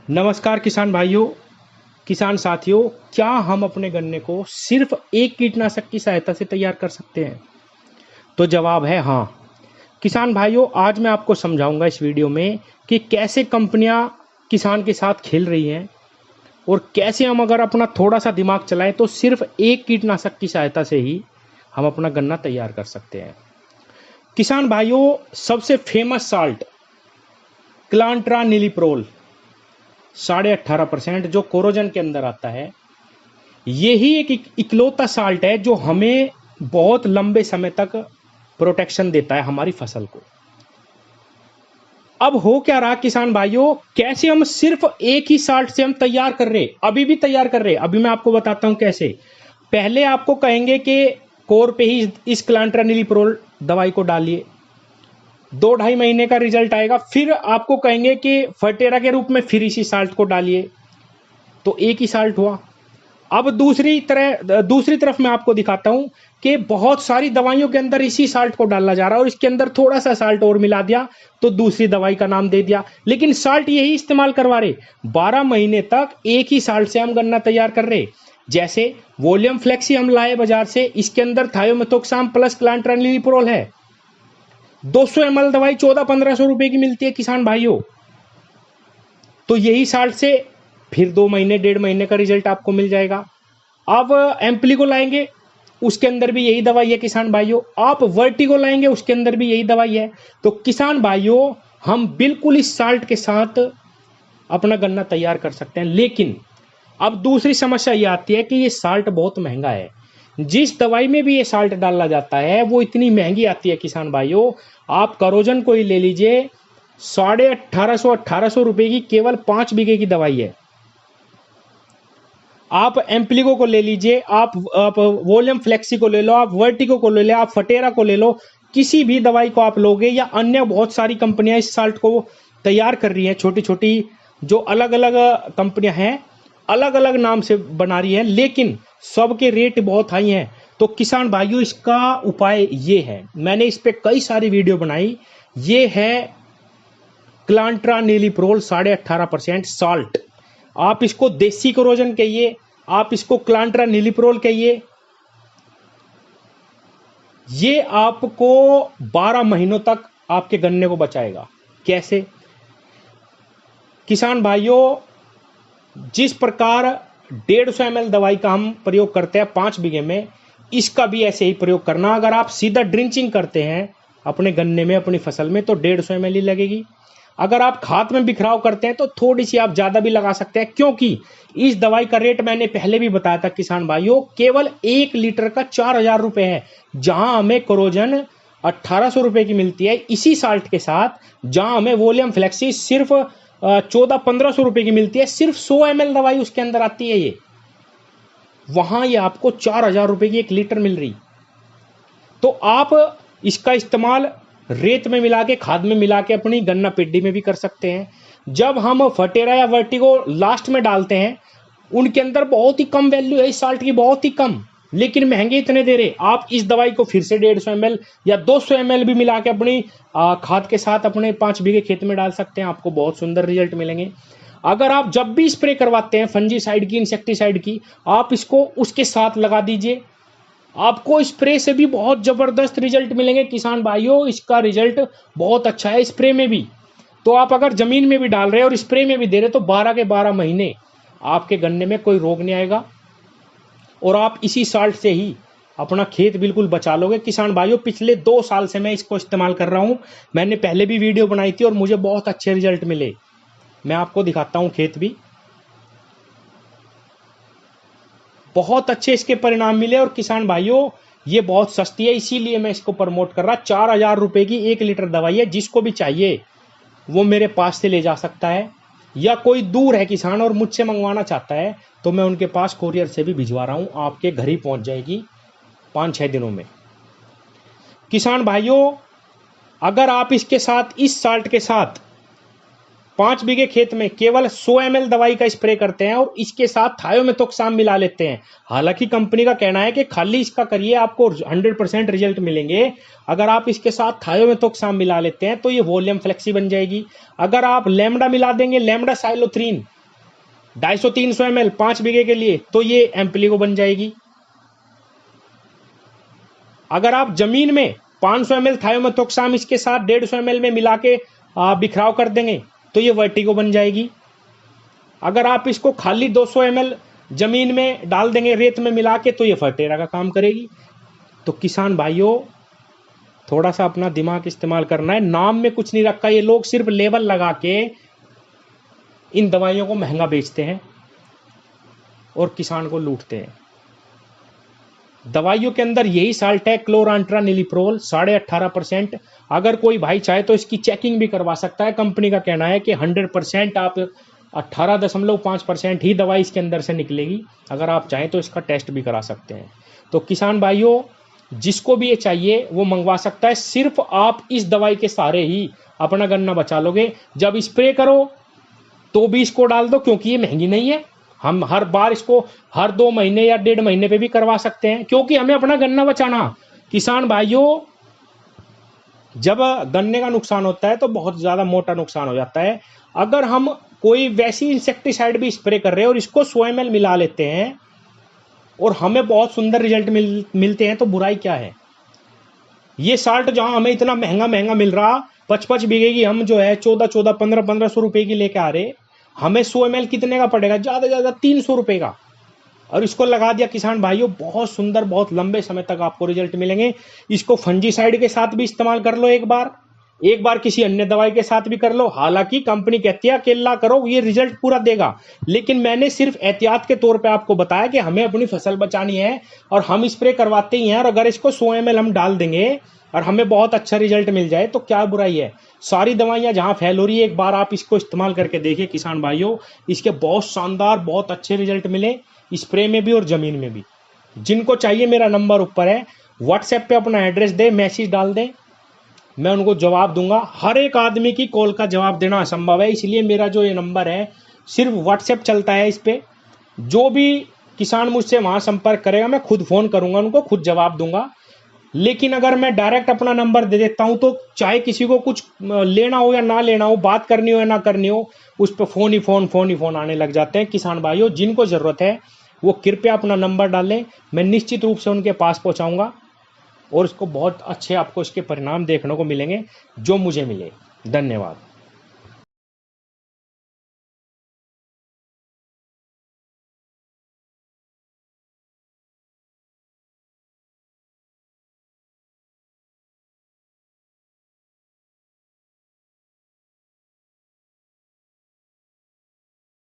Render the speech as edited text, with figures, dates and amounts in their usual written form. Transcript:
नमस्कार किसान भाइयों, किसान साथियों। क्या हम अपने गन्ने को सिर्फ एक कीटनाशक की सहायता से तैयार कर सकते हैं? तो जवाब है हाँ। किसान भाइयों, आज मैं आपको समझाऊंगा इस वीडियो में कि कैसे कंपनियां किसान के साथ खेल रही हैं और कैसे हम अगर अपना थोड़ा सा दिमाग चलाएं तो सिर्फ एक कीटनाशक की सहायता से ही हम अपना गन्ना तैयार कर सकते हैं। किसान भाइयों, सबसे फेमस साल्ट क्लांट्रा नीलीप्रोल 18.5% जो कोरोजन के अंदर आता है, यही एक इकलौता साल्ट है जो हमें बहुत लंबे समय तक प्रोटेक्शन देता है हमारी फसल को। अब हो क्या रहा किसान भाइयों, कैसे हम सिर्फ एक ही साल्ट से हम तैयार कर रहे, अभी भी तैयार कर रहे। अभी मैं आपको बताता हूं कैसे। पहले आपको कहेंगे कि कोर पे ही इस क्लांट्रानिलीप्रोल दवाई को डालिए, 2-2.5 महीने का रिजल्ट आएगा। फिर आपको कहेंगे कि फर्टेरा के रूप में फिर इसी साल्ट को डालिए, तो एक ही साल्ट हुआ। अब दूसरी तरफ मैं आपको दिखाता हूं कि बहुत सारी दवाइयों के अंदर इसी साल्ट को डाला जा रहा है और इसके अंदर थोड़ा सा साल्ट और मिला दिया तो दूसरी दवाई का नाम दे दिया, लेकिन साल्ट यही इस्तेमाल करवा रहे। 12 महीने तक एक ही साल्ट से हम गन्ना तैयार कर रहे। जैसे वॉल्यूम फ्लेक्सी हम लाए बाजार से, इसके अंदर थायोमेथोक्साम प्लस क्लांट्रानिलीप्रोल है। 200 ml दवाई 1400-1500 रुपए की मिलती है किसान भाइयों। तो यही साल्ट से फिर 2 महीने 1.5 महीने का रिजल्ट आपको मिल जाएगा। अब एम्प्लीगो लाएंगे, उसके अंदर भी यही दवाई है किसान भाइयों। आप वर्टिगो लाएंगे, उसके अंदर भी यही दवाई है। तो किसान भाइयों, हम बिल्कुल इस साल्ट के साथ अपना गन्ना तैयार कर सकते हैं। लेकिन अब दूसरी समस्या ये आती है कि ये साल्ट बहुत महंगा है। जिस दवाई में भी ये साल्ट डाला जाता है वो इतनी महंगी आती है किसान भाइयों। आप करोजन को ही ले लीजिए, 1850 रुपए की केवल 5 बीघे की दवाई है। आप एम्प्लीगो को ले लीजिए, आप वॉल्यूम फ्लेक्सी को ले लो, आप वर्टिगो को ले लो, आप फटेरा को ले लो, किसी भी दवाई को आप लोगे, या अन्य बहुत सारी कंपनियां इस साल्ट को तैयार कर रही हैं। छोटी छोटी जो अलग अलग कंपनियां हैं, अलग अलग नाम से बना रही हैं, लेकिन सबके रेट बहुत हाई हैं। तो किसान भाइयों, इसका उपाय ये है, मैंने इस पे कई सारी वीडियो बनाई। ये है क्लांट्रानिलीप्रोल 18.5% साल्ट। आप इसको देसी कोरोजन कहिए, आप इसको क्लांट्रानिलीप्रोल कहिए। ये आपको 12 महीनों तक आपके गन्ने को बचाएगा। कैसे? किसान भाइयों, जिस प्रकार 150 ml दवाई का हम प्रयोग करते हैं 5 बीघे में, इसका भी ऐसे ही प्रयोग करना। अगर आप सीधा ड्रिंचिंग करते हैं अपने गन्ने में, अपनी फसल में, तो 150 ml ही लगेगी। अगर आप खाद में बिखराव करते हैं तो थोड़ी सी आप ज्यादा भी लगा सकते हैं, क्योंकि इस दवाई का रेट मैंने पहले भी बताया था किसान भाइयों, केवल 1 लीटर का 4000 रुपए है। जहां हमें कोरोजन 1800 रुपए की मिलती है इसी साल्ट के साथ, जहां हमें वॉल्यूम फ्लेक्सी सिर्फ 1400-1500 रुपए की मिलती है, सिर्फ 100 ml दवाई उसके अंदर आती है। ये वहां ये आपको 4000 रुपए की 1 लीटर मिल रही। तो आप इसका इस्तेमाल रेत में मिला के, खाद में मिला के अपनी गन्ना पेडी में भी कर सकते हैं। जब हम फटेरा या वर्टिगो लास्ट में डालते हैं, उनके अंदर बहुत ही कम वैल्यू है इस साल्ट की, बहुत ही कम, लेकिन महंगे इतने दे रहे। आप इस दवाई को फिर से 150 ml या 200 ml भी मिला के अपनी खाद के साथ अपने 5 बीघे खेत में डाल सकते हैं, आपको बहुत सुंदर रिजल्ट मिलेंगे। अगर आप जब भी स्प्रे करवाते हैं फंजीसाइड की, इंसेक्टिसाइड की, आप इसको उसके साथ लगा दीजिए, आपको स्प्रे से भी बहुत जबरदस्त रिजल्ट मिलेंगे किसान भाइयों। इसका रिजल्ट बहुत अच्छा है स्प्रे में भी। तो आप अगर जमीन में भी डाल रहे हैं और स्प्रे में भी दे रहे, तो 12 के 12 महीने आपके गन्ने में कोई रोग नहीं आएगा और आप इसी साल्ट से ही अपना खेत बिल्कुल बचा लोगे। किसान भाइयों, पिछले 2 साल से मैं इसको इस्तेमाल कर रहा हूं। मैंने पहले भी वीडियो बनाई थी और मुझे बहुत अच्छे रिजल्ट मिले। मैं आपको दिखाता हूं खेत भी, बहुत अच्छे इसके परिणाम मिले। और किसान भाइयों, ये बहुत सस्ती है, इसीलिए मैं इसको प्रमोट कर रहा। 4000 रुपए की 1 लीटर दवाई है। जिसको भी चाहिए वो मेरे पास से ले जा सकता है, या कोई दूर है किसान और मुझसे मंगवाना चाहता है तो मैं उनके पास कोरियर से भी भिजवा रहा हूं, आपके घर ही पहुंच जाएगी 5-6 दिनों में। किसान भाइयों, अगर आप इसके साथ, इस साल्ट के साथ 5 बीघे खेत में केवल 100 ml दवाई का स्प्रे करते हैं और इसके साथ थायोमेथोक्साम मिला लेते हैं, हालांकि कंपनी का कहना है कि खाली इसका करिए आपको 100% रिजल्ट मिलेंगे। अगर आप इसके साथ थायोमेथोक्साम मिला लेते हैं तो ये वॉल्यूम फ्लेक्सी बन जाएगी। अगर आप लैम्डा मिला देंगे, लैम्डा साइलोथ्रीन, 250-300 ml 5 बीघे के लिए, तो ये एम्प्लीगो बन जाएगी। अगर आप जमीन में 500 ml थायोमेथोक्साम इसके साथ 150 ml में मिला के बिखराव कर देंगे तो ये वर्टिगो बन जाएगी। अगर आप इसको खाली 200 ml जमीन में डाल देंगे रेत में मिला के तो ये फर्टेरा का काम करेगी। तो किसान भाइयों, थोड़ा सा अपना दिमाग इस्तेमाल करना है। नाम में कुछ नहीं रखा, ये लोग सिर्फ लेबल लगा के इन दवाइयों को महंगा बेचते हैं और किसान को लूटते हैं। दवाइयों के अंदर यही साल्ट है, क्लोरांट्रानिलिप्रोल 18.5%। अगर कोई भाई चाहे तो इसकी चेकिंग भी करवा सकता है। कंपनी का कहना है कि 100% आप 18.5% ही दवाई इसके अंदर से निकलेगी। अगर आप चाहें तो इसका टेस्ट भी करा सकते हैं। तो किसान भाइयों, जिसको भी ये चाहिए वो मंगवा सकता है। सिर्फ आप इस दवाई के सहारे ही अपना गन्ना बचा लोगे। जब स्प्रे करो तो भी इसको डाल दो, क्योंकि ये महंगी नहीं है। हम हर बार इसको हर 2 महीने या 1.5 महीने पे भी करवा सकते हैं, क्योंकि हमें अपना गन्ना बचाना। किसान भाइयों, जब गन्ने का नुकसान होता है तो बहुत ज्यादा मोटा नुकसान हो जाता है। अगर हम कोई वैसी इंसेक्टिसाइड भी स्प्रे कर रहे हैं और इसको 100 ml मिला लेते हैं और हमें बहुत सुंदर रिजल्ट मिलते हैं तो बुराई क्या है। ये साल्ट जहां हमें इतना महंगा महंगा मिल रहा, 5-5 बीघे की हम जो है 14-14, 15-1500 रुपए की लेके आ रहे, हमें 100 ml कितने का पड़ेगा? ज्यादा से ज्यादा 300 रुपए का। और इसको लगा दिया किसान भाइयों, बहुत सुंदर, बहुत लंबे समय तक आपको रिजल्ट मिलेंगे। इसको फंजीसाइड के साथ भी इस्तेमाल कर लो, एक बार किसी अन्य दवाई के साथ भी कर लो। हालांकि कंपनी कहती है अकेला करो, ये रिजल्ट पूरा देगा, लेकिन मैंने सिर्फ एहतियात के तौर पे आपको बताया कि हमें अपनी फसल बचानी है और हम स्प्रे करवाते ही हैं। और अगर इसको 100 ml हम डाल देंगे और हमें बहुत अच्छा रिजल्ट मिल जाए तो क्या बुराई है। सारी दवाइयां जहां फैल हो रही है, एक बार आप इसको इस्तेमाल करके देखिए किसान भाइयों, इसके बहुत शानदार, बहुत अच्छे रिजल्ट मिले, स्प्रे में भी और जमीन में भी। जिनको चाहिए मेरा नंबर ऊपर है, व्हाट्सएप पे अपना एड्रेस दे, मैसेज डाल दें, मैं उनको जवाब दूंगा। हर एक आदमी की कॉल का जवाब देना असंभव है, इसलिए मेरा जो ये नंबर है सिर्फ व्हाट्सएप चलता है। इस पे जो भी किसान मुझसे वहां संपर्क करेगा मैं खुद फोन करूंगा, उनको खुद जवाब दूंगा। लेकिन अगर मैं डायरेक्ट अपना नंबर दे देता हूं तो चाहे किसी को कुछ लेना हो या ना लेना हो, बात करनी हो या ना करनी हो, उस पर फोन ही फोन आने लग जाते हैं। किसान भाइयों, जिनको जरूरत है वो कृपया अपना नंबर डालें, मैं निश्चित रूप से उनके पास पहुंचाऊंगा और इसको बहुत अच्छे आपको इसके परिणाम देखने को मिलेंगे जो मुझे मिले। धन्यवाद।